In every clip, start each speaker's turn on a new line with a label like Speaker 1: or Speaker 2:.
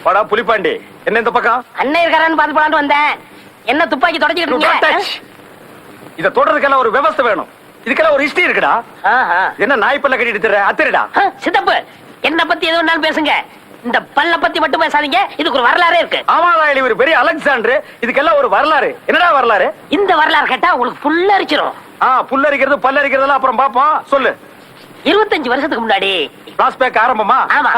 Speaker 1: வாடா புலிப்பாண்டி, என்ன இந்த பக்கம்?
Speaker 2: அண்ணன் இருக்காரான்னு பாத்து போலான்னு வந்தேன். என்ன துப்பாக்கி தொடச்சிக்கிட்டு இருக்கீங்க?
Speaker 1: இத தொடறதுக்கெல்லாம் ஒரு விவஸ்தை வேணும். இதுக்கெல்லாம் ஒரு ஹிஸ்டரி இருக்குடா. என்ன நாய் பல்ல கட்டிட்டு திர அத்திரடா.
Speaker 2: சித்தப்பு, என்ன பத்தி எது வேணாலும் பேசுங்க, இந்த பல்ல பத்தி மட்டும் பேசாதீங்க. இதுக்கு ஒரு வரலாறே இருக்கு.
Speaker 1: ஆமாடா, இவர் பெரிய அலெக்சாண்டர். இதுக்கெல்லாம் ஒரு வரலாறு. என்னடா வரலாறு?
Speaker 2: இந்த வரலாறு கேட்டா உங்களுக்கு புல்லரிச்சிரும்.
Speaker 1: புல்லரிக்கிறது பல்லரிக்கிறதெல்லாம் அப்புறம் பாப்போம். சொல்லு.
Speaker 2: 25 வருஷத்துக்கு முன்னாடி
Speaker 1: பிளாஷ்பேக் ஆரம்பமா?
Speaker 2: ஆமா.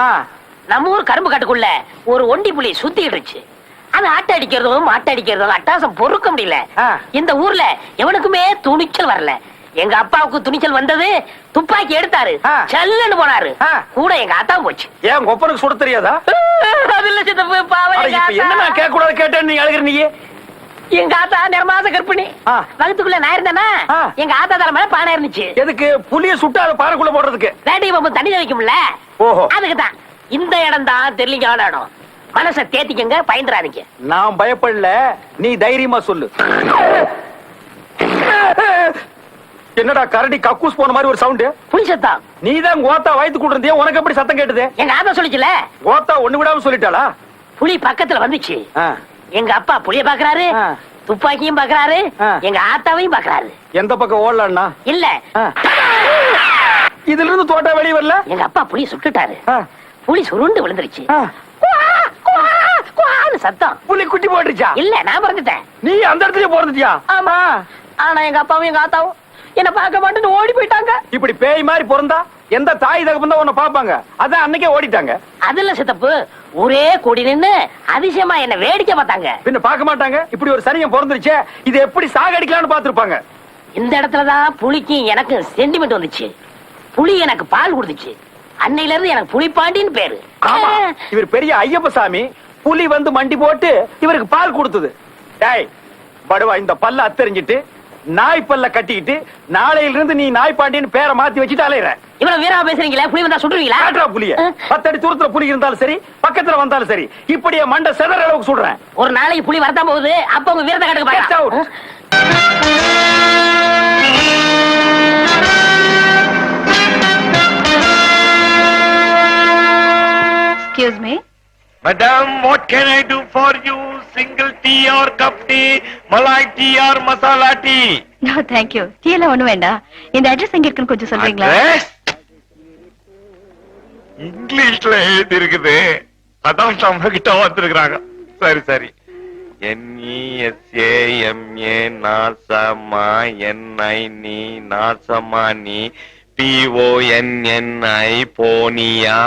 Speaker 2: நம்ம ஊர் கரும்பு காட்டுக்குள்ள ஒரு ஒண்டி புலி சுத்திட்டு இருந்துச்சு. அது ஆட்ட அடிக்கிறதும் மாட்ட அடிக்கிறதும் அட்டாசம் பொறுக்க முடியல. இந்த ஊர்ல எவனுக்குமே துணிச்சல் வரல. எங்க அப்பாவுக்கு துணிச்சல் வந்தது, துப்பாக்கி எடுத்தாரு, சல்லுன்னு போனாரு. கூட எங்க ஆத்தாவும் போச்சு.
Speaker 1: ஏன் கொப்பனுக்கு சுட தெரியாதா?
Speaker 2: அது இல்ல சித்தப்பு, பாவம்.
Speaker 1: என்ன நான் கேட்க கூடாது கேட்டேன், நீ அழுகிற. நீ
Speaker 2: எங்க ஆத்தா நிறமாச கற்பிணி. வகுத்துக்குள்ள நான் இருந்தேன்னா எங்க ஆத்தா தலை மேல பானை இருந்துச்சு.
Speaker 1: எதுக்கு? புளிய சுட்டு அதை பானைக்குள்ள போடுறதுக்கு.
Speaker 2: வேட்டைக்கு போகும்போது தண்ணி வைக்கும்ல, அதுக்குதான். இந்த இடம் தான் தெரியல இடம். மனசை தேத்திக்கங்க, பயந்துராதீங்க.
Speaker 1: நான் பயப்படல, நீ தைரியமா சொல்லு. என்னடா கரடி கக்கூஸ் போன மாதிரி ஒரு சவுண்ட்?
Speaker 2: புலி சத்தம்.
Speaker 1: நீதான் கோத்தா வயித்து கூட இருந்தியா, உனக்கு எப்படி சத்தம் கேட்டது?
Speaker 2: எங்க ஆத்தா சொல்லிச்சுல.
Speaker 1: கோத்தா ஒண்ணு விடாம சொல்லிட்டாளா?
Speaker 2: புலி பக்கத்துல வந்துச்சு. எங்க அப்பா புலிய பாக்குறாரு, துப்பாக்கியும் பாக்குறாரு, எங்க ஆத்தாவையும் பாக்குறாரு.
Speaker 1: எந்த பக்கம் ஓடலான்னா?
Speaker 2: இல்ல,
Speaker 1: இதுல இருந்து தோட்டா வெளியே வரல.
Speaker 2: எங்க அப்பா புலிய சுட்டுட்டாரு. புலி சுருண்டு விழுந்துருச்சு. சத்தம்.
Speaker 1: புலி குட்டி போட்டுச்சா?
Speaker 2: இல்ல, நான் பிறந்துட்டேன்.
Speaker 1: நீ அந்த இடத்துல பிறந்துட்டியா?
Speaker 2: ஆமா. ஆனா எங்க அப்பாவும் எங்க ஆத்தாவும் என்ன பார்க்க மாட்டேன்னு ஓடி போயிட்டாங்க.
Speaker 1: இப்படி பேய் மாதிரி பிறந்தா எந்த தாய் தகப்பன் தான் உன்னை பாப்பாங்க? அதான் அன்னைக்கே ஓடிட்டாங்க.
Speaker 2: அதுல சித்தப்பு, ஒரே கூடி நின்னு அதிசயமா என்ன வேடிக்கை பார்த்தாங்க.
Speaker 1: பின்ன பார்க்க மாட்டாங்க? இப்படி ஒரு சனியம் பிறந்துருச்சே, இது எப்படி சாகடிக்கலாம்னு பாத்துருப்பாங்க.
Speaker 2: இந்த இடத்துலதான் புலிக்கு எனக்கு சென்டிமெண்ட் வந்துச்சு. புலி எனக்கு பால் கொடுத்துச்சு. அன்னையில இருந்து எனக்கு புலிப்பாண்டின்னு பேரு.
Speaker 1: ஆமா, இவர் பெரிய ஐயப்ப சாமி. புலி வந்து மண்டி போட்டு இவருக்கு பால் கொடுத்தது. டேய் படுவா, இந்த பல்ல அத்தறிஞ்சிட்டு நாய் பல்ல கட்டிக்கிட்டு நாளையில இருந்து நீ நாய் பாண்டின்னு பேரை மாத்தி வச்சுட்டு அலையற.
Speaker 2: இவ்வளவு வீரமா பேசுறீங்களா? புலி வந்தா சுடுவீங்களா?
Speaker 1: காட்டுறா புலிய. 10 அடி தூரத்துல புலி இருந்தாலும் சரி, பக்கத்துல வந்தாலும் சரி, இப்படியே மண்டை செதற அளவுக்கு சுடுறேன்.
Speaker 2: ஒரு நாளைக்கு புலி வரதான் போகுது, அப்ப உங்க வீரத்தை காட்டுங்க பாருங்க.
Speaker 3: Excuse me.
Speaker 4: Madam, what can I do for you? Single tea or cup tea, malai tea or masala tea?
Speaker 3: No, thank you. Tea எல்லாம் ஒண்ணு வேண்டாம். இந்த அட்ரஸ் எங்க இருக்குன்னு கொஞ்சம் சொல்றீங்களா?
Speaker 4: இங்கிலீஷ்ல எழுதி இருக்குது, அதான் நம்ம கிட்ட வந்திருக்காங்க. சரி சரி. NESAMA நாசமா NI நீ நாசமா நீ PONNI போனியா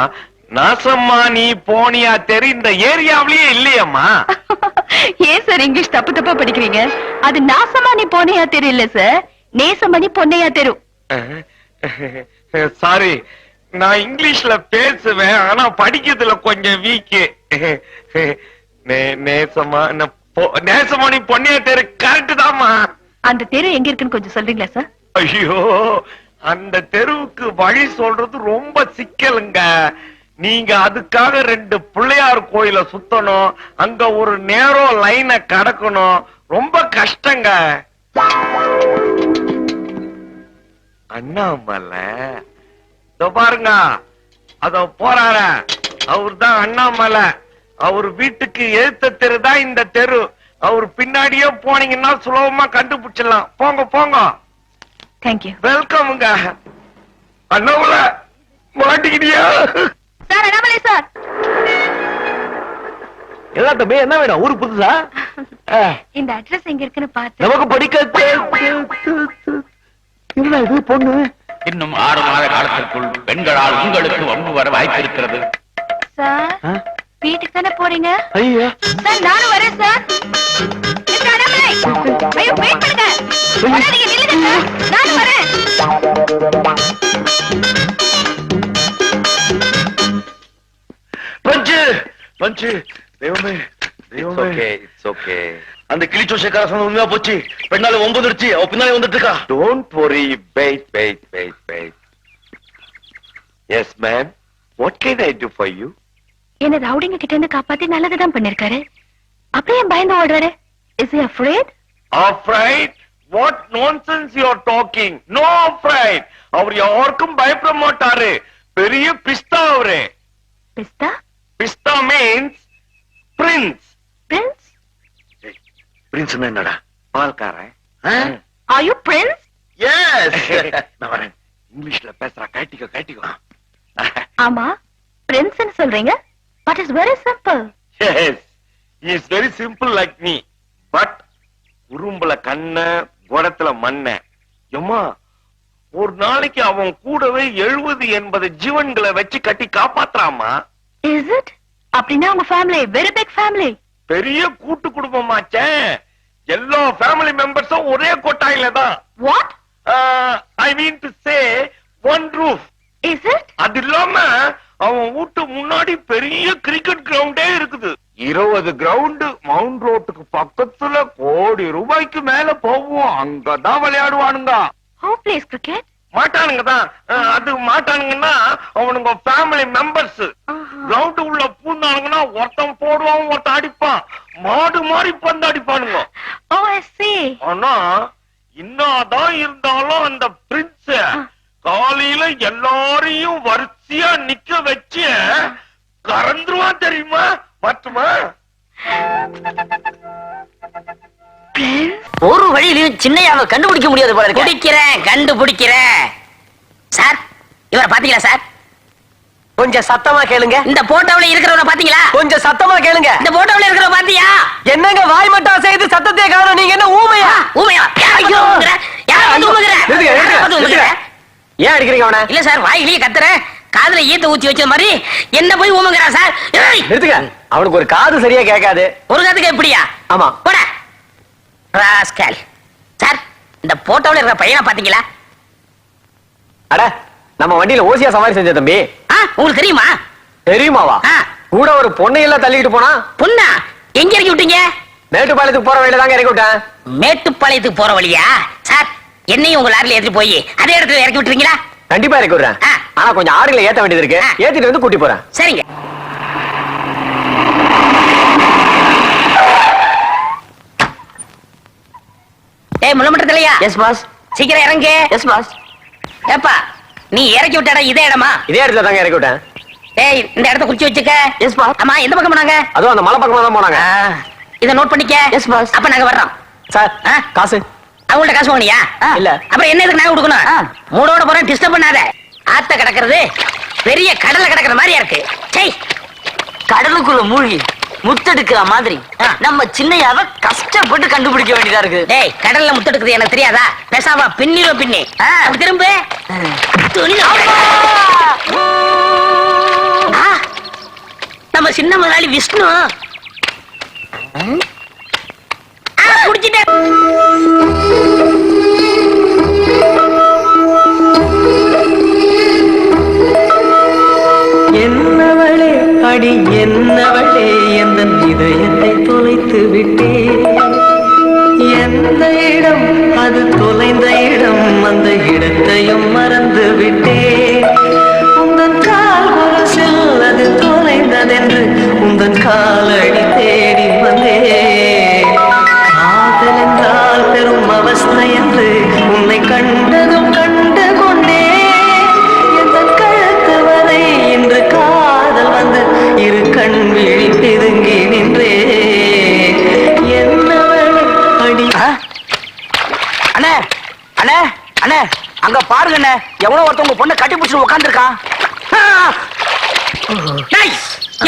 Speaker 4: நாசம்மா நீ போனியா தெரு இந்த ஏரியாவிலேயே இல்லையம்மா.
Speaker 3: ஏன் சார் இங்கிலீஷ் தப்பு தப்பா படிக்கிறீங்க? அது நாசமா நீ போனையா தெரு இல்ல சார், நேசமணி பொன்னையா தெரு.
Speaker 4: சாரி, நான் இங்கிலீஷ்ல பேசுவேன், ஆனா படிக்கிறதுல கொஞ்சம் வீக்கு. நேசமணி பொன்னையா தெரு கரெக்ட் தாமா.
Speaker 3: அந்த தெரு எங்க இருக்குன்னு கொஞ்சம் சொல்றீங்களா சார்?
Speaker 4: ஐயோ, அந்த தெருவுக்கு வழி சொல்றது ரொம்ப சிக்கலுங்க. நீங்க அதுக்காக 2 பிள்ளையார் கோயில சுத்தணும், அங்க ஒரு நேரம் லைனை கடக்கணும், ரொம்ப கஷ்டங்க. அண்ணாமலை பாருங்க, அத போறார, அவர் தான் அண்ணாமலை. அவர் வீட்டுக்கு எழுத்த தெரு தான் இந்த தெரு. அவர் பின்னாடியே போனீங்கன்னா சுலபமா கண்டுபிடிச்சிடலாம். போங்க போங்க.
Speaker 3: தேங்க்யூ.
Speaker 4: வெல்கம்ங்க. அண்ணாமலை மாட்டிக்கிட்டியா?
Speaker 3: Sir, Annamalai sir.
Speaker 1: எல்லா தம்பி என்ன வேணும்? ஊருக்கு புதுசா?
Speaker 3: இந்த அட்ரஸ் எங்க இருக்குன்னு பார்த்து.
Speaker 1: நமக்கு படிக்க என்ன இது பொண்ணு?
Speaker 5: இன்னும் 6 மாத காலத்திற்குள் பெண்களால் உங்களுக்கு வம்பு வர வாய்ப்பு இருக்கிறது.
Speaker 3: சார், வீட்டுக்கு தானே போறீங்க?
Speaker 1: ஐயா
Speaker 3: சார், நானும் வரேன் சார். மிஸ்டர் அண்ணாமலை, ஐயோ வெயிட் பண்ணுங்க. போகாதீங்க, நில்லுங்க சார், நானும் வரேன்.
Speaker 4: பஞ்சு பஞ்சு, தெய்வமே தெய்வமே.
Speaker 1: It's okay.
Speaker 4: அந்த கிளிச்சோஷக்கார சொன்ன உண்மையா போச்சு. பெண்ணால 9 அடிச்சு அவ பின்னாலே வந்துட்டு இருக்கா.
Speaker 1: Don't worry, wait. Yes ma'am, what can I do for you?
Speaker 3: என்ன ரவுடிங்க கிட்ட இருந்து காப்பாத்தி நல்லதுதான் பண்ணிருக்காரு. அப்படியே பயந்து ஓடுறாரு. Is he afraid?
Speaker 4: Afraid? What nonsense you are talking? No afraid. அவர் யாருக்கும் பயப்பட மாட்டாரு. பெரிய பிஸ்தா அவரு.
Speaker 3: பிஸ்தா?
Speaker 4: பிஸ்தா means பிரின்ஸ்னா என்னடா? பால்காரன்.
Speaker 3: Are you prince?
Speaker 4: எஸ். நான் வரேன். இங்கிலீஷ்ல பேசுறா. கைட்டிக்கோ.
Speaker 3: ஆமா, prince ன்னு சொல்றீங்க. But it's very simple.
Speaker 4: Yes. He is very simple like me. But உரும்புல கண்ண, குடத்துல மண்ண. எம்மா, ஒரு நாளைக்கு அவன் கூடவே 70-80 ஜீவன்களை வச்சு கட்டி காப்பாத்துறாமா.
Speaker 3: Is it? அப்படின்னா உங்க family very big family.
Speaker 4: பெரிய கூட்டு குடும்பமாச்சே. எல்லா ஃபேமிலி மெம்பர்ஸும் ஒரே கொட்டாயில தான்.
Speaker 3: What?
Speaker 4: I mean to say one roof.
Speaker 3: Is it?
Speaker 4: அது இல்லாம அவன் வீட்டு முன்னாடி பெரிய கிரிக்கெட் கிரவுண்டே இருக்குது. 20 கிரவுண்ட் மவுண்ட் ரோட்டுக்கு பக்கத்துல கோடி ரூபாய்க்கு மேல போவோம். அங்கதான் விளையாடுவானுங்க.
Speaker 3: Who plays cricket?
Speaker 4: மாட்டானுங்க தான். அது மாட்டானுங்கன்னா அவனுங்க ஃபேமிலி மெம்பர்ஸ். கிரவுண்ட் உள்ள பூந்தானுங்கன்னா ஒருத்தன் போடுவான், ஒருத்தன் அடிப்பான். மாடு மாறி பந்து அடிப்பானுங்க.
Speaker 3: Oh, I see.
Speaker 4: ஆனா இன்னாதான் இருந்தாலும் அந்த பிரின்ஸ் காலையில எல்லாரையும் வரிசையா நிக்க வச்சு கறந்துருவான் தெரியுமா? மட்டுமா?
Speaker 2: ஒரு வழியிலையும் சின்னையாவை கண்டுபிடிக்க முடியாது போல இருக்கு. கண்டுபிடிக்கிறேன். சார், இவரை பாத்தீங்களா சார்?
Speaker 1: கொஞ்சம் சத்தமா கேளுங்க.
Speaker 2: இந்த போட்டோல இருக்கிறவரை பாத்தீங்களா?
Speaker 1: கொஞ்சம் சத்தமா கேளுங்க.
Speaker 2: இந்த போட்டோல இருக்கிறவ பாத்தியா?
Speaker 1: என்னங்க வாய் மட்டும் செய்து சத்தத்தை காணோம். நீங்க என்ன ஊமையா?
Speaker 2: ஊமையா? ஐயோ, யார் வந்து ஊமைங்கற?
Speaker 1: ஏன் அடிக்கிறீங்க அவனை?
Speaker 2: இல்ல சார், வாயிலேயே கத்துறேன். காதுல ஈத்த ஊத்தி வச்ச மாதிரி என்ன போய் ஊமைங்கறா சார்?
Speaker 1: நிறுத்துங்க. அவனுக்கு ஒரு காது சரியா கேட்காது.
Speaker 2: ஒரு காதுக்கு எப்படியா?
Speaker 1: ஆமா.
Speaker 2: போடா ராஸ்கல். சார், இந்த போட்டோல இருக்கிற பையனை பாத்தீங்களா?
Speaker 1: அட, நம்ம வண்டியில ஓசியா சவாரி செஞ்ச தம்பி.
Speaker 2: உங்களுக்கு தெரியுமா?
Speaker 1: தெரியுமாவா? கூட ஒரு பொண்ணை எல்லாம் தள்ளிட்டு போனா.
Speaker 2: பொண்ணா? எங்க இறக்கி விட்டீங்க?
Speaker 1: மேட்டுப்பாளையத்துக்கு போற வழியில தாங்க இறக்கி விட்டேன்.
Speaker 2: மேட்டுப்பாளையத்துக்கு போற வழியா? சார், என்னையும் உங்க லாரில ஏத்தி போய் அதே இடத்துல இறக்கி விட்டுறீங்களா?
Speaker 1: கண்டிப்பா இறக்கி விடுறேன். ஆனா கொஞ்சம் ஆறுகளை ஏத்த வேண்டியது இருக்கு. ஏத்திட்டு வந்து கூட்டி போறேன்.
Speaker 2: சரிங்க. டேய் முள்ளமட்டத்திலையா?
Speaker 1: S boss.
Speaker 2: சீக்கிரம் இறங்கு.
Speaker 1: Yes boss.
Speaker 2: ஏப்பா, நீ இறக்கி விட்டடா இதே இடமா?
Speaker 1: இதே இடத்துல தாங்க இறக்கி விட்டேன்.
Speaker 2: டேய், இந்த இடத்த குறிச்சு வச்சுக்க.
Speaker 1: Yes boss.
Speaker 2: ஆமா, எந்த பக்கம் போனாங்க?
Speaker 1: அதுவும் அந்த மலை பக்கமா தான் போனாங்க.
Speaker 2: இத நோட் பண்ணிக்க.
Speaker 1: Yes boss.
Speaker 2: அப்ப நாங்க வர்றோம்.
Speaker 1: சார், காசு
Speaker 2: அவங்கள்ட்ட காசு வாங்கினியா?
Speaker 1: இல்ல.
Speaker 2: அப்புறம் என்ன இதுக்கு நான் கொடுக்கணும்? மூடோட போறேன், டிஸ்டர்ப் பண்ணாத. ஆத்த கிடக்கிறது பெரிய கடல்ல கிடக்கிற மாதிரியா இருக்கு. சை,
Speaker 6: கடலுக்குள்ள மூழ்கி முத்தெடுக்கிற மாதிரி நம்ம சின்னையாவ கஷ்டப்பட்டு கண்டுபிடிக்க வேண்டியதா இருக்கு.
Speaker 2: டேய், கடல்ல முத்தெடுக்குது எனக்கு தெரியாதா? பேசாம பின்னிரோ பின்னி. அப்படி திரும்ப. நம்ம சின்ன முதலாளி விஷ்ணு. குடிச்சிட்டேன்.
Speaker 7: என்னவளே அடி என்னவளே எந்த இதயத்தை தொலைத்து விட்டே. எந்த இடம் அது தொலைந்த இடம், அந்த இடத்தையும் மறந்து விட்டே. உந்தன் கால் கொலுசில் அது தொலைந்ததென்று உந்தன் காலடி தேடி வந்தே. காதல் என்றால் பெரும் அவஸ்தை என்று உன்னை கண்டதும் கண்டு கொண்டே. எந்த கழுத்து வரை இன்று காதல் வந்து இரு கண் விழி பிதுங்கி நின்றே. என்னவள் அடி.
Speaker 6: அண்ணே அண்ணே அண்ணே, அங்க பாருங்க அண்ணே, எவ்வளவு ஒருத்தவங்க பொண்ணை கட்டி பிடிச்சு உட்கார்ந்து இருக்கான்.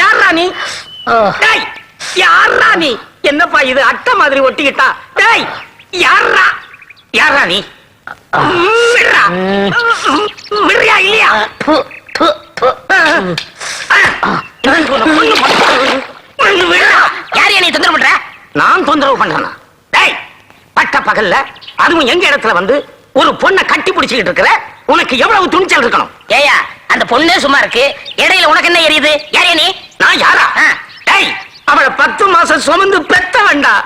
Speaker 2: யாரா நீ? டேய், யாரா நீ? என்னப்பா இது அட்டை மாதிரி ஒட்டிக்கிட்டா? டேய், யாரா? யாரா நீ? விடுறா. விடுறியா இல்லையா? யார் என்னை தொந்தரவு பண்ற?
Speaker 6: நான் தொந்தரவு பண்றேன்.
Speaker 2: டேய், பட்ட பகல்ல அதுவும் எங்க இடத்துல வந்து ஒரு பொண்ணை கட்டி பிடிச்சிட்டு இருக்கிற, உனக்கு எவ்வளவு துணிச்சல் இருக்கணும்? ஏயா, அந்த பொண்ணே சும்மா இருக்கு, இடையில உனக்கு என்ன எரியுது? யாரே நீ? நான் யாரா? டேய், அவளை 10 மாசம் சுமந்து பெத்த வேண்டாம்.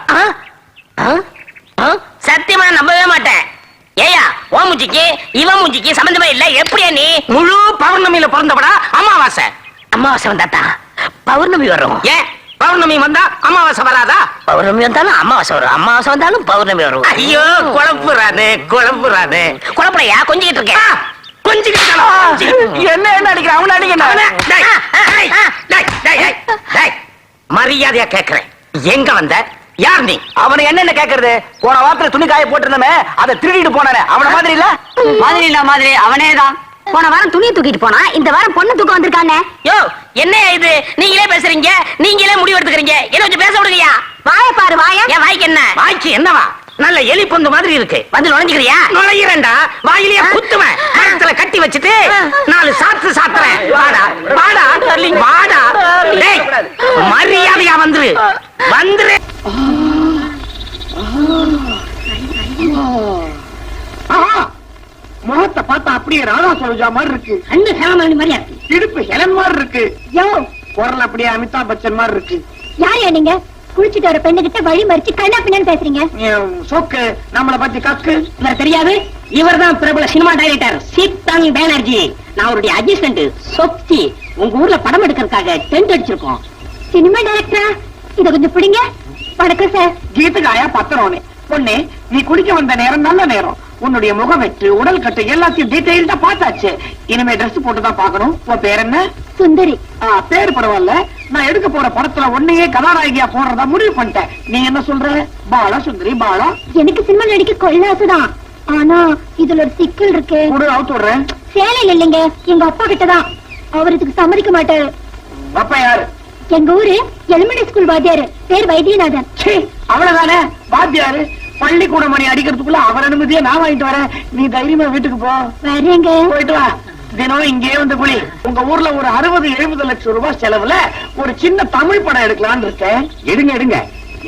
Speaker 2: சத்தியமா நம்பவே மாட்டேன். ஏயா, ஓ மூஞ்சிக்கு இவன் மூஞ்சிக்கு சம்பந்தமே இல்ல. எப்படியா நீ? முழு பௌர்ணமியில பிறந்தவடா. அமாவாசை அமாவாசை வந்தாத்தா பௌர்ணமி வரும். ஏன் பௌர்ணமி வந்தா அமாவாசை வராதா? பௌர்ணமி வந்தாலும் அமாவாசை வரும், அமாவாசை வந்தாலும் பௌர்ணமி வரும். ஐயோ, குழப்புறானே குழப்புறானே. குழப்பறையா? கொஞ்சிக்கிட்டு இருக்கேன்.
Speaker 6: என்ன என்ன அடிக்கிற? அவனை அடிக்கணும்.
Speaker 2: மரியாதையா கேக்குறேன், எங்க வந்த யார் நீ?
Speaker 6: அவனை என்னென்ன கேக்குறது? போன வாரத்துல துணி காய போட்டிருந்தமே அதை திருடிட்டு போனானே அவன மாதிரி இல்ல?
Speaker 3: மாதிரி இல்ல மாதிரி அவனேதான். போன வாரம் துணியை தூக்கிட்டு போனா இந்த வாரம் பொண்ணு தூக்க வந்திருக்கானே.
Speaker 2: யோ என்ன இது? நீங்களே பேசுறீங்க, நீங்களே முடிவு எடுத்துக்கிறீங்க. என்ன கொஞ்சம் பேச விடுங்கயா.
Speaker 3: வாய பாரு வாய.
Speaker 2: என் வாய்க்கு என்ன? வாய்க்கு என்னவா? நல்ல எலி பொந்து மாதிரி இருக்கு. வந்து நுழைஞ்சுக்கிறியா? நுழையிறேன்டா. வாயிலேயே குத்துவேன். மரத்துல கட்டி வச்சுட்டு 4 சாத்து சாத்துறேன். வாடா வாடா வாடா. டேய் மரியாதையா வந்துரு வந்துரு.
Speaker 1: முகத்தை பார்த்தா அப்படியே ராதா சரோஜா மாதிரி இருக்கு.
Speaker 2: அந்த சாமான் மாதிரியா இருக்கு.
Speaker 1: இடுப்பு ஹெலன் மாதிரி இருக்கு. குரல் அப்படியே அமிதாப் பச்சன் மாதிரி இருக்கு.
Speaker 3: யாரையா நீங்க? குளிச்சுட்டு வர பெண்ணு கிட்ட வழி மறிச்சு கண்ணா பின்னான்னு பேசுறீங்க.
Speaker 1: சொக்கு நம்மள பத்தி கக்கு.
Speaker 2: இவர் தெரியாது? இவர்தான் பிரபல சினிமா டைரக்டர் சீதாங் பானர்ஜி. நான் அவருடைய அசிஸ்டன்ட் சொப்சி. உங்க ஊர்ல படம் எடுக்கிறதுக்காக டென்ட் அடிச்சிருக்கோம்.
Speaker 3: சினிமா டைரக்டரா? இத கொஞ்சம் பிடிங்க. வணக்கம் சார்.
Speaker 1: கீத்துக்காயா பத்திரம்னு பொண்ணு, நீ குளிக்க வந்த நேரம் நல்ல நேரம். உன்னுடைய முகம் வெட்டு உடல் கட்டு எல்லாத்தையும் டீடைல்டா பார்த்தாச்சு. இனிமே ட்ரெஸ் போட்டுதான் பாக்கணும். உன் பேர் என்ன?
Speaker 3: சுந்தரி.
Speaker 1: பேர் பரவாயில்ல. நான் எடுக்க போற படத்துல ஒன்னையே கதாநாயகியா போடுறதா முடிவு பண்ணிட்டேன். நீ என்ன சொல்ற? பாலா சுந்தரி பாலா.
Speaker 3: எனக்கு சினிமா நடிக்க கொள்ளாசுதான். ஆனா இதுல ஒரு சிக்கல் இருக்கு.
Speaker 1: கூட அவுத்து விடுறேன்.
Speaker 3: சேலையில இல்லைங்க, எங்க அப்பா கிட்டதான். அவர் இதுக்கு சம்மதிக்க மாட்டாரு.
Speaker 1: அப்பா யாரு?
Speaker 3: எங்க ஊரு எலிமெண்டரி ஸ்கூல் வாத்தியாரு, பேர் வைத்தியநாதன்.
Speaker 1: அவ்வளவுதானே வாத்தியாரு. பள்ளிக்கூட மணி அடிக்கிறதுக்குள்ள அவர் அனுமதியை நான் வாங்கிட்டு வரேன். நீ தைரியமா வீட்டுக்கு போ.
Speaker 3: வரேங்க.
Speaker 1: போயிட்டு வா. தினம் இங்கே வந்து குளி. உங்க ஊர்ல ஒரு 60-70 லட்சம் ரூபாய் செலவுல ஒரு சின்ன தமிழ் படம் எடுக்கலாம்னு இருக்கேன். எடுங்க எடுங்க.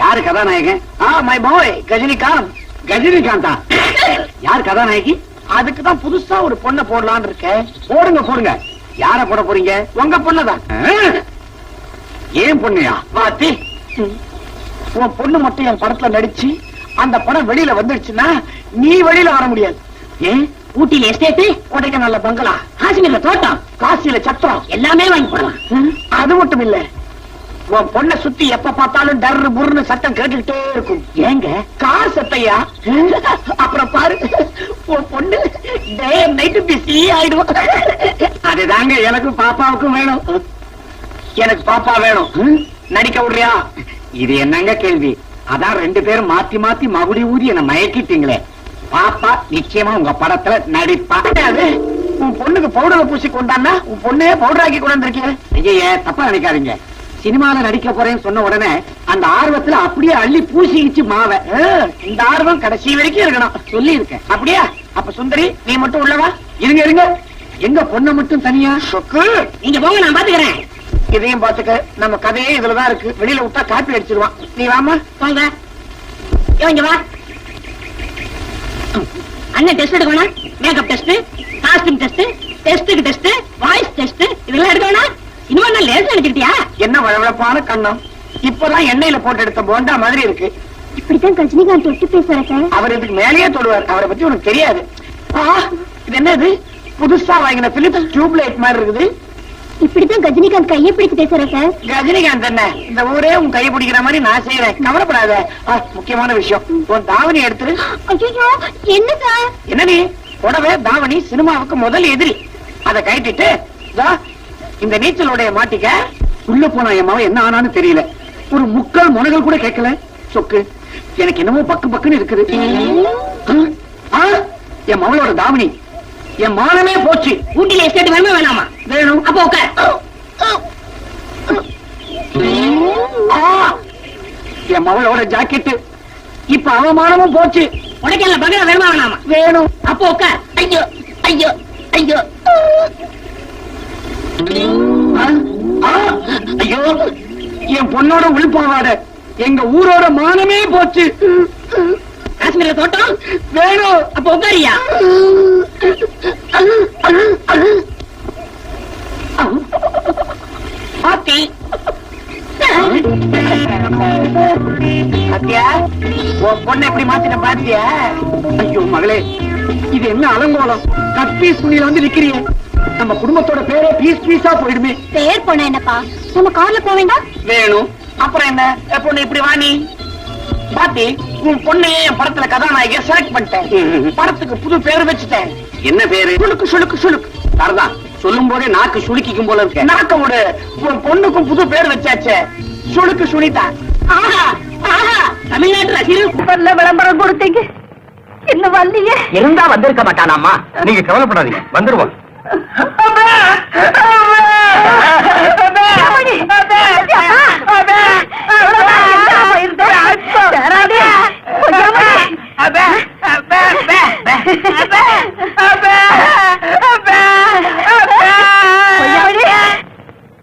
Speaker 1: யாரு கதாநாயகன்? My boy Gajinikanth. கஜினிகாந்தா? யார் கதாநாயகி? அதுக்குதான் புதுசா ஒரு பொண்ணை போடலான்னு இருக்கேன். போடுங்க போடுங்க. யார போட போறீங்க? உங்க பொண்ணுதான். ஏன் பொண்ணையா? வாத்தி, உன் பொண்ணு மட்டும் என் படத்துல நடிச்சு அந்த படம் வெளியில வந்துடுச்சுன்னா நீ வெளியில வர முடியாது. ஏன்?
Speaker 2: ஊட்டியில எஸ்டேட்,
Speaker 1: கொடைக்கானல்ல பங்களா,
Speaker 2: காஷ்மீர்ல தோட்டம்,
Speaker 1: காசியில சத்திரம்
Speaker 2: எல்லாமே வாங்கி போடலாம்.
Speaker 1: அது மட்டும் இல்ல, உன் பொண்ணை சுத்தி எப்ப பார்த்தாலும் டர்ரு புர்னு சத்தம் கேட்டுக்கிட்டே இருக்கும். ஏங்க? கார் சத்தையா? அப்புறம் பாரு, உன் பொண்ணு டே நைட்டு பிஸி ஆயிடுவோம். அதுதாங்க எனக்கு பாப்பாவுக்கும் வேணும். எனக்கு பாப்பா வேணும். நடிக்க விடுறியா? இது என்னங்க கேள்வி? அதான் 2 பேரும் மாத்தி மாத்தி மகுடி ஊதி என்ன மயக்கிட்டீங்களே. பாப்பா நிச்சயமா உங்க படத்துல நடிப்பா. உன் பொண்ணுக்கு பவுடரை பூசி கொண்டான்னா உன் பொண்ணே பவுடர் ஆக்கி கொண்டாந்துருக்கீங்க. ஐயா தப்பா நினைக்காதீங்க. சினிமால நடிக்க போறேன்னு சொன்ன உடனே அந்த ஆர்வத்துல அப்படியே அள்ளி பூசிச்சு மாவ. இந்த ஆர்வம் கடைசி வரைக்கும் இருக்கணும் சொல்லி இருக்கேன். அப்படியா? அப்ப சுந்தரி நீ மட்டும் உள்ளவா. இருங்க இருங்க. எங்க பொண்ணை மட்டும் தனியா? சொக்கு
Speaker 2: நீங்க போங்க, நான் பாத்துக்கிறேன்.
Speaker 1: இதையும் பாத்துக்க. நம்ம கதையே இதுலதான் இருக்கு. வெளியில விட்டா காப்பி அடிச்சிருவான். நீ வாமா.
Speaker 2: போங்க. இங்க வா. அண்ணன் டெஸ்ட் எடுக்கணும். மேக்கப் டெஸ்ட், காஸ்டியூம் டெஸ்ட், டெஸ்டுக்கு டெஸ்ட், வாய்ஸ் டெஸ்ட், இதெல்லாம் எடுக்கணும். இன்னும் நான் லேசா எடுத்துக்கிட்டியா?
Speaker 1: என்ன வளவளப்பான கண்ணம். இப்பதான் எண்ணெயில போட்டு எடுத்த போண்டா மாதிரி இருக்கு.
Speaker 3: இப்படித்தான் ரஜினிகாந்த் தொட்டு பேசுறாரு சார்.
Speaker 1: அவர் இதுக்கு மேலேயே தொடுவார். அவரை பத்தி உனக்கு தெரியாது. இது என்னது? புதுசா வாங்கின பிலிப்ஸ் டியூப் லைட் மாதிரி இருக்குது.
Speaker 3: இப்படித்தான் ரஜினிகாந்த் கையை பிடிச்சு பேசுற சார்.
Speaker 1: ரஜினிகாந்த் என்ன? இந்த ஊரே உன் கையை பிடிக்கிற மாதிரி நான் செய்யறேன். கவலைப்படாத. முக்கியமான விஷயம், உன் தாவணி எடுத்துரு.
Speaker 3: ஐயோ என்ன சார்?
Speaker 1: என்ன நீ? புடவை தாவணி சினிமாவுக்கு முதல் எதிரி. அதை கைட்டிட்டு இந்த நீச்சலோடைய மாட்டிக்க. உள்ள போனா என் மாவன் என்ன ஆனான்னு தெரியல. ஒரு முக்கால் முனைகள் கூட கேட்கல. சொக்கு எனக்கு என்னமோ பக்கு பக்குன்னு இருக்குது. என் மகளோட தாவணி, என் மானமே போச்சு.
Speaker 2: ஊட்டியில எஸ்டேட் வேணுமா வேணாமா?
Speaker 1: வேணும்.
Speaker 2: அப்போ உட்கார்.
Speaker 1: என் மகளோட ஜாக்கெட், இப்ப அவமானமும் போச்சு.
Speaker 2: உடைக்கல பகல வேணுமா வேணாமா?
Speaker 1: வேணும்.
Speaker 2: அப்போ உட்கார். ஐயோ ஐயோ ஐயோ
Speaker 1: ஐயோ, என் பொண்ணோட உள்பாவாட, எங்க ஊரோட மானமே போச்சு.
Speaker 2: காஷ்மீர்ல தோட்டம்
Speaker 1: வேணும்.
Speaker 2: அப்ப உட்காரியா?
Speaker 1: பாத்தி சத்யா, உன் பொண்ணை எப்படி மாத்தின பாத்தியா? ஐயோ மகளே, இது என்ன அலங்கோலம்? கட்பீஸ் துணியில வந்து நிக்கிறியே. நம்ம குடும்பத்தோட பேரே பீஸ் பீஸா போயிடுமே.
Speaker 3: பேர் போன என்னப்பா? நம்ம கார்ல போக வேண்டாம்?
Speaker 1: வேணும். அப்புறம் என்ன? பொண்ணு இப்படி வாணி பாத்தி, உன் பொண்ணையே என் படத்துல கதாநாயகிய செலக்ட் பண்ணிட்டேன். படத்துக்கு புது பேரு வச்சுட்டேன். என்ன பேரு? சுளுக்கு சுளுக்கு சுளுக்கு. தரதான் சொல்லும் போதே நாக்கு சுளுக்கிக்கும் போல இருக்கு. நாக்க விடு. உன் பொண்ணுக்கும் புது பேர் வச்சாச்சே, சுளுக்கு சுனிதா. ஆஹா ஆஹா
Speaker 2: தமிழ்நாட்டு ரசிகர்கள்
Speaker 3: விளம்பரம் கொடுத்தீங்க இன்னும் வரலையே.
Speaker 6: இருந்தா வந்திருக்க மாட்டானாமா. நீங்க கவலைப்படாதீங்க, வந்துருவோம்.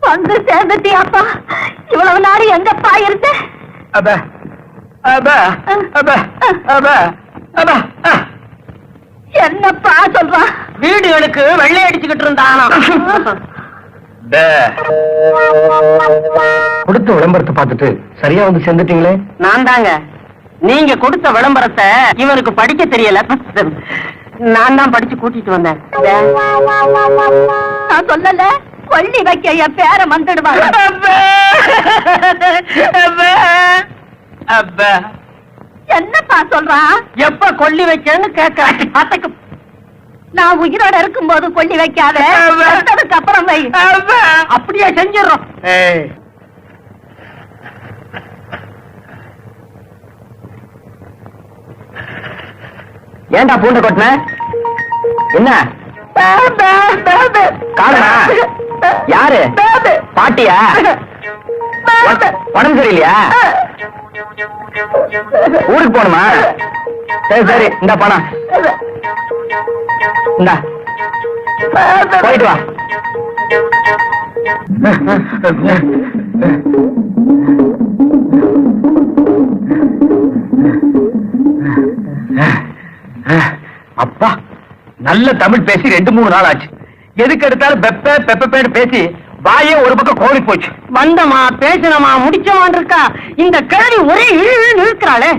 Speaker 3: வந்து சேர்ந்துட்டியாப்பா. இவ்வளவு நாடு எங்கப்பா இருந்த? என்னப்பா சொல்றான்?
Speaker 2: வீடுகளுக்கு வெள்ளை அடிச்சுக்கிட்டு இருந்தானா?
Speaker 6: கொடுத்த விளம்பரத்தை பார்த்துட்டு சரியா வந்து சேர்ந்துட்டீங்களே.
Speaker 2: நான் தாங்க. நீங்க கொடுத்த விளம்பரத்தை இவனுக்கு படிக்க தெரியல, நான் தான் படிச்சு கூட்டிட்டு வந்தேன்.
Speaker 3: நான் சொல்லல, கொள்ளி வைக்க என் பேர வந்துடுவாங்க. என்னப்பா சொல்றான்?
Speaker 2: எப்ப கொல்லி வைக்கன்னு கேட்க.
Speaker 3: நான் உயிரோட இருக்கும்போது கொள்ளி வைக்காத, செத்ததுக்கு அப்புறம் வை.
Speaker 2: அப்படியே செஞ்சிடறோம்.
Speaker 6: ஏன்டா பூண்ட கொட்டின? என்ன காரணா? யாரு? பாட்டியா? உடம்பு சரியில்லையா? ஊருக்கு போகணுமா? சரி சரி, இந்த பணம் இந்த போயிட்டு வா. அப்பா, நல்ல தமிழ் பேசி 2-3 நாள் ஆச்சு. எதுக்கு எடுத்தாலும் பெப்ப பெப்பேன்னு பேசி வாயே ஒரு பக்கம் கோழி போச்சு.
Speaker 2: வந்தமா பேசினமா முடிச்சமான் இருக்கா. இந்த கிழவி ஒரே இழுக்கிறாளே.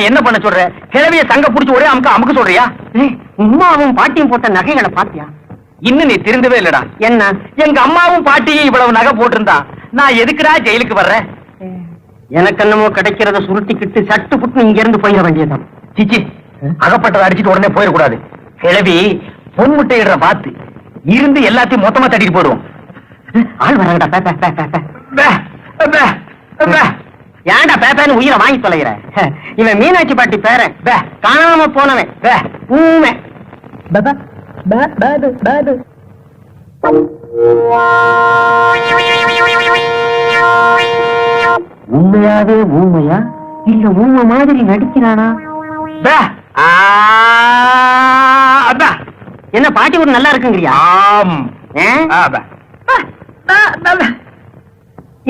Speaker 6: என்ன பண்ண சொல்ற? கிழவிய சங்க புடிச்சு ஒரே அமுக்க சொல்றியா?
Speaker 2: உமாவும் பாட்டியும் போட்ட நகைகளை பாத்தியா?
Speaker 6: இன்னும் நீ திருந்தவே இல்லடா.
Speaker 2: என்ன?
Speaker 6: எங்க அம்மாவும் பாட்டியும் இவ்வளவு நகை போட்டிருந்தா நான் எதுக்குடா ஜெயிலுக்கு வர்றேன்?
Speaker 2: எனக்கு என்னமோ கிடைக்கிறத சுருட்டிக்கிட்டு சட்டு புட்டு இங்க இருந்து போயிட வேண்டியதான்.
Speaker 6: சிச்சி, அகப்பட்டதை அடிச்சுட்டு உடனே போயிடக்கூடாது. கிழவி பொன் முட்டையிடுற பார்த்து இருந்து எல்லாத்தையும் மொத்தமா தட்டிட்டு போடுவோம்.
Speaker 2: ஆள் வராங்கடா. ஏன்டா பேப்பேன்னு உயிரை வாங்கி தொலைகிற? இவன் மீனாட்சி பாட்டி பேரன், காணாம போனவன். ஊமை
Speaker 6: உண்மையாவே ஊமையா
Speaker 2: இல்ல ஊமை மாதிரி நடிக்கிறானா? என்ன பாட்டி ஒரு நல்லா இருக்குங்கிறியா?
Speaker 6: ஆம்.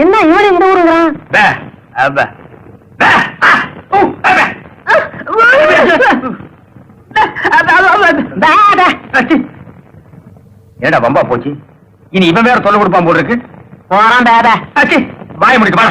Speaker 2: என்ன இவன் இந்த ஊருங்கிறான்?
Speaker 6: ஏடா வம்பா போச்சு. இனி இவன் வேற தொல்லை கொடுப்பான் போல இருக்கு.
Speaker 2: போறான்.
Speaker 6: வாய முடிட்டு வா.